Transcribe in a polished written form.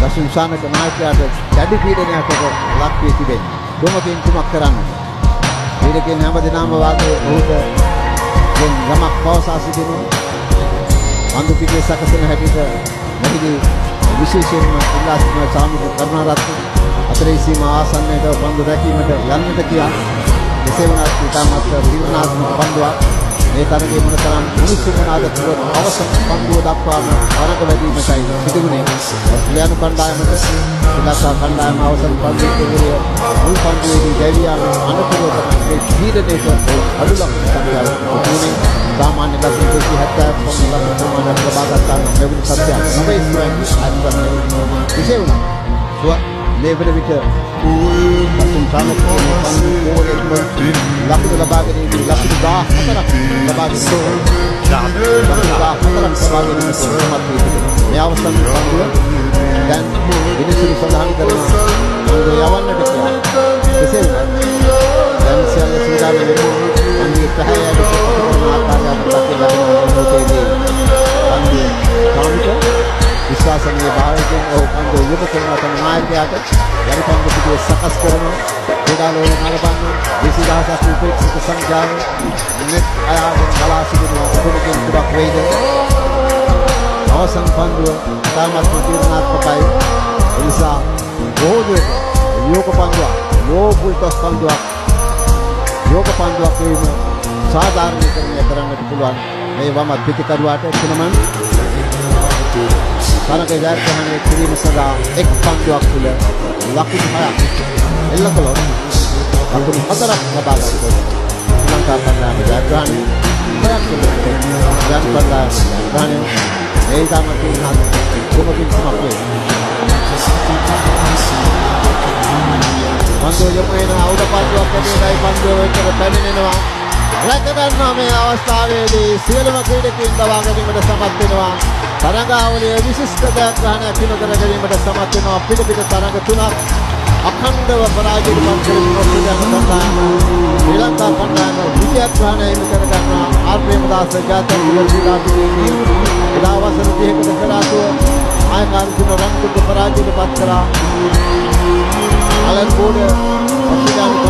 දසුසානක නායකයාට දැඩි පීඩනයකට ලක් වී තිබෙනවා. කොමකින් කුමක් කරන්නද? ඊටකින් හැමදෙනාම වාගේ ඔහුට යමක් පවසා සිටිනවා. අඳු පිටේ සකසන හැටියට මෙහිදී විශේෂයෙන්ම ඉල්ලා සිටින සාමික කරුණාරත්න අතරේ සීමා ආසන්නයට පන්දු රැකීමට යන්නට කියා එසේ වුණත් ඉතාමත් තීරණාත්මක පන්දුවක් මේ තරගයේ මොනතරම් උණුසුමනාද තුර අවසන් පන්දුව දක්වාම වරක වැඩිමටයි සිදුුනේ. ඔස්ට්‍රේලියානු කණ්ඩායමට ශ්‍රී ලංකා කණ්ඩායම අවසන් පන්දුවේ මුල් පන්දුවේදී දැවියාම අනතුරුව තමයි පීඩනයට අඩුලක් සංඛ්‍යාව सामान्य लक्ष्य 270 पौने लाख प्रमाण प्रभागता लेवल सत्या नवे स्ट्राइक विषय हुआ level which assume सामक lakh लबागे lakh दा हतरा लबागे මේ අවස්ථාව දැන් විනිසුරු සඳහන් කරනවා මොකද යවන්නට කියලා කෙසේ වුණත් දැන් සියල්ල සූදානම් වෙනවා අනිත් පහයට විශ්වාසනීය භාවයෙන් ඔහු පන්දු යොමු කරන තම නායකයාට යරි පන්දු පිටුවේ සකස් කරනවා. ක්‍රීඩාලෝල නරඹන්න 20000ක් උපේක්ෂක සංඛ්‍යාව net අයාවෙන් බලා සිටිනවා. ඔබගෙන් කුඩක් වේද අවසන් පන්දුව තාමත් තීරණාත්මකයි. ඒ නිසා බොහෝ යෝග පන්දුවක් ලෝකුල් ටොස් පන්දුවක් යෝග පන්දුවක් වීම සාධාරණීකරණය කරන්නට පුළුවන්. මේ වම පිටිකරුවාට එක්කමන් තරග ජයග්‍රහණය කිරීම සඳහා එක් පන්දුවක් තුළ ලකුණු 6ක් එල්ල කළොත් ලකුණු 4ක් ලබා ගන්නකොට ශ්‍රී ලංකා කණ්ඩායම ජයග්‍රහණය 6ක් ජයග්‍රහණය ඒ තමයි තීරණාත්මක කොමකින් සමක් වේ. පන්දුව යොමු වෙන අවුද පන්දුවක් ඇදෙයි පන්දුව වෙතට පැමිණෙනවා. රැක ගන්නවා මේ අවස්ථාවේදී සියලුම ක්‍රීඩකයන් දවා ගැනීමට සමත් වෙනවා. තරගාවලියේ විශිෂ්ට ජයග්‍රහණයක් හිමි කර ගැනීමට සමත් වෙනවා. පිට තරග තුනක් අඛණ්ඩව පරාජයට පත් කරන ශ්‍රී ලංකා කණ්ඩායම විජයග්‍රහණය හිමි කර ගන්නවා. ආර් ප්‍රේමදාස ජාතික ක්‍රීඩා පිටියේ එදා වසර 30කට පෙර ආතුව ආයකාර්ජුන රන්තුක පරාජයට පත් කරා. අලන් බෝඩ ඔස්ට්‍රේලියානු